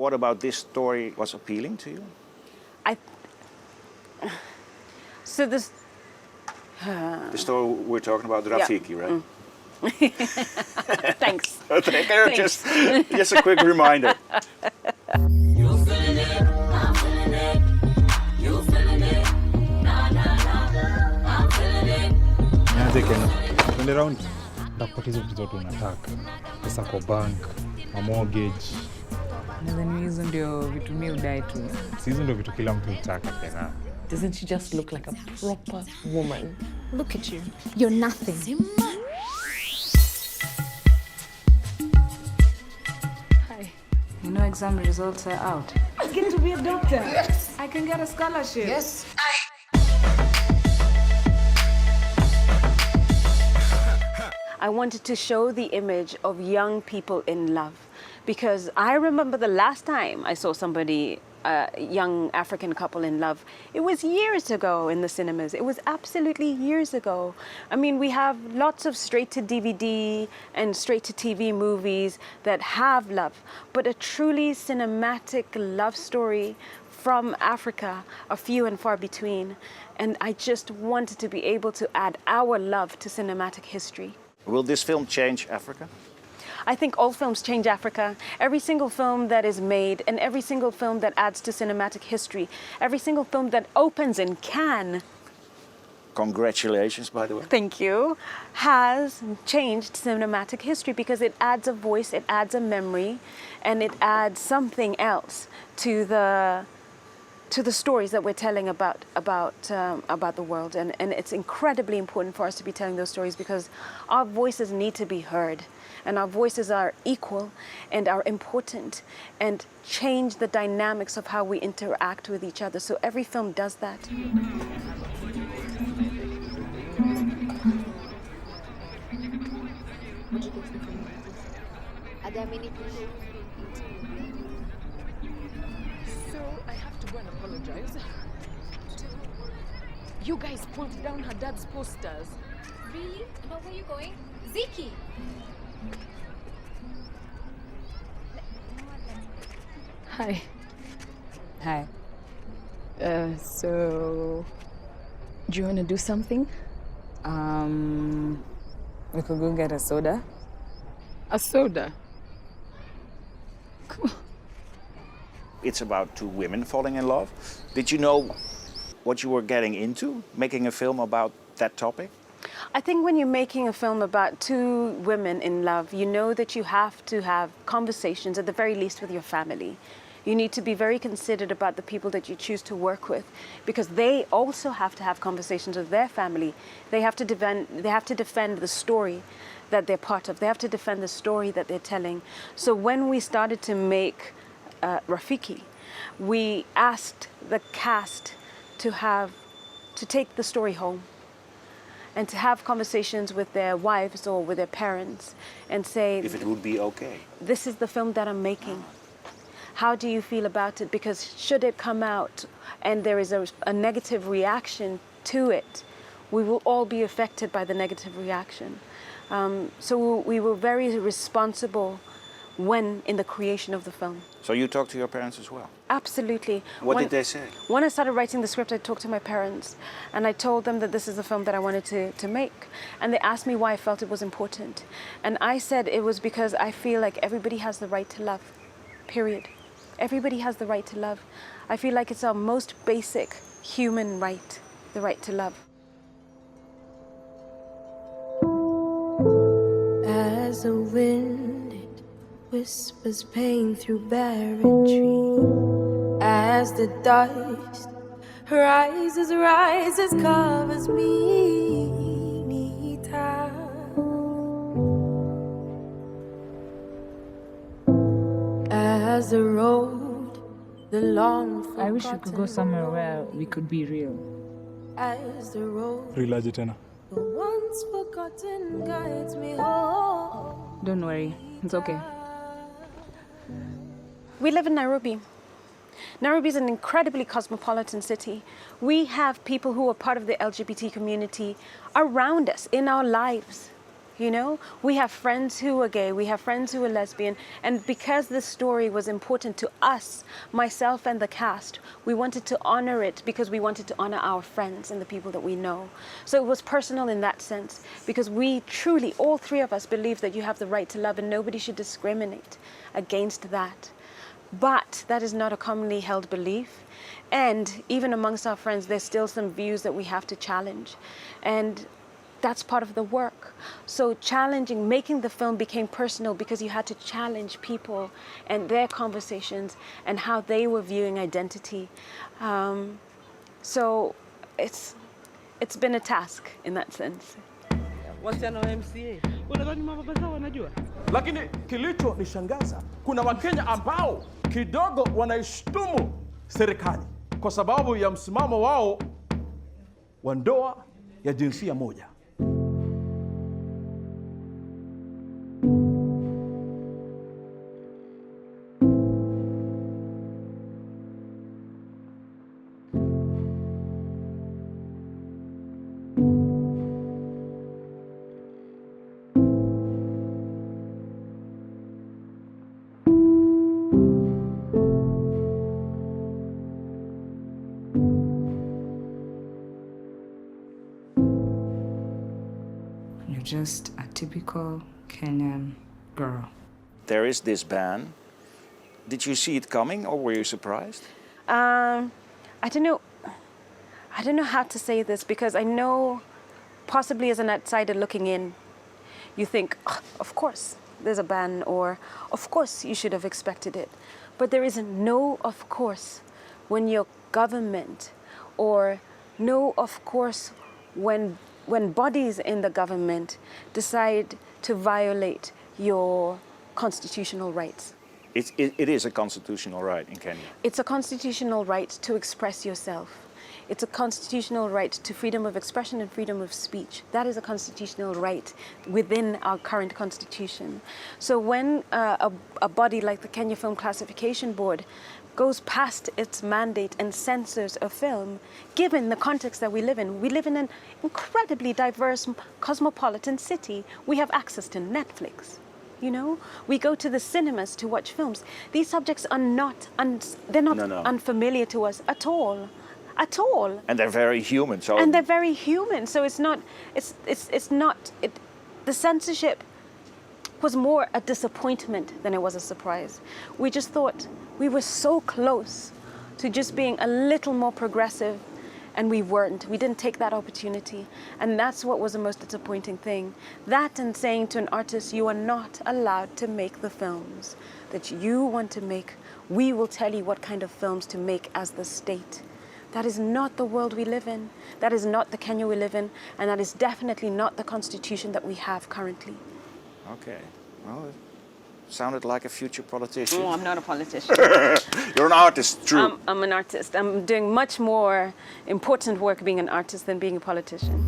What about this story was appealing to you? So this... The story we're talking about, Rafiki, right? Thanks. Thank you. Just a quick reminder. You feeling it, I'm feeling it. You feeling it, nah, nah, nah. I'm feeling it. Nianze Kenya. Twende round. Utapata hizo vitu zote unataka. Pesa kwa bank, mortgage. Nadhani hizo ndio vitu mimi udai tu. Hizo ndio vitu kila mtu hutaka tena. Doesn't she just look like a proper woman? Look at you. You're nothing. Hi. You know exam results are out. I get to be a doctor. Yes. I can get a scholarship. Yes. I wanted to show the image of young people in love because I remember the last time I saw somebody, a young African couple in love, it was years ago in the cinemas. It was absolutely years ago. I mean, we have lots of straight-to-DVD and straight-to-TV movies that have love, but a truly cinematic love story from Africa are few and far between. And I just wanted to be able to add our love to cinematic history. Will this film change Africa? I think all films change Africa. Every single film that is made and every single film that adds to cinematic history, every single film that opens in Cannes, Congratulations, by the way. thank you, has changed cinematic history because it adds a voice, it adds a memory, and it adds something else to the stories that we're telling about the world. And it's incredibly important for us to be telling those stories because our voices need to be heard. And our voices are equal and are important and change the dynamics of how we interact with each other. So every film does that. So I have to go and apologize. You guys pulled down her dad's posters. Really? But where are you going? Ziki! Hi. Hi. So, do you want to do something? We could go get a soda. A soda? Cool. It's about two women falling in love. Did you know what you were getting into, making a film about that topic? I think when you're making a film about two women in love, you know that you have to have conversations, at the very least, with your family. You need to be very considerate about the people that you choose to work with because they also have to have conversations with their family. They have to defend the story that they're part of. They have to defend the story that they're telling. So when we started to make Rafiki, we asked the cast to take the story home and to have conversations with their wives or with their parents and say, If it would be okay. this is the film that I'm making. How do you feel about it? Because should it come out and there is a negative reaction to it, we will all be affected by the negative reaction. So we were very responsible when in the creation of the film. So you talked to your parents as well? Absolutely. What did they say? When I started writing the script, I talked to my parents and I told them that this is the film that I wanted to make. And they asked me why I felt it was important. And I said it was because I feel like everybody has the right to love, period. Everybody has the right to love. I feel like it's our most basic human right, the right to love. As the wind, it whispers pain through barren trees. As the dust rises, covers me neath time. As the road, the long forgotten. I wish we could go somewhere where we could be real. As the road, Relaje tena. the once forgotten guides me home. Don't worry, it's okay. We live in Nairobi. Nairobi is an incredibly cosmopolitan city. We have people who are part of the LGBT community around us, in our lives. You know, we have friends who are gay, we have friends who are lesbian, and because this story was important to us, myself and the cast, we wanted to honor it because we wanted to honor our friends and the people that we know. So it was personal in that sense, because we truly, all three of us, believe that you have the right to love and nobody should discriminate against that. But that is not a commonly held belief. And even amongst our friends, there's still some views that we have to challenge. And that's part of the work. So challenging, making the film became personal because you had to challenge people and their conversations and how they were viewing identity. So it's been a task in that sense. Wasichana wa MCA unadhani mababa zao wanajua? Lakini kilichonishangaza, kuna Wakenya ambao kidogo wanaishtumu serikali kwa sababu ya msimamo wao wa ndoa ya jinsia moja. You're just a typical Kenyan girl. There is this ban. Did you see it coming or were you surprised? I don't know how to say this, because I know possibly as an outsider looking in, you think, oh, of course there's a ban, or of course you should have expected it. But there is no of course when your government, or no of course when bodies in the government decide to violate your constitutional rights. It is a constitutional right in Kenya. It's a constitutional right to express yourself. It's a constitutional right to freedom of expression and freedom of speech. That is a constitutional right within our current constitution. So when a body like the Kenya Film Classification Board goes past its mandate and censors a film, given the context that we live in an incredibly diverse cosmopolitan city. We have access to Netflix. You know, we go to the cinemas to watch films. These subjects are not, unfamiliar to us at all. At all. And they're very human. So And they're very human. So the censorship was more a disappointment than it was a surprise. We just thought we were so close to just being a little more progressive, and we weren't. We didn't take that opportunity. And that's what was the most disappointing thing. That, and saying to an artist, you are not allowed to make the films that you want to make. We will tell you what kind of films to make as the state. That is not the world we live in. That is not the Kenya we live in. And that is definitely not the constitution that we have currently. Okay. Well, it sounded like a future politician. No, I'm not a politician. You're an artist, true. I'm an artist. I'm doing much more important work being an artist than being a politician.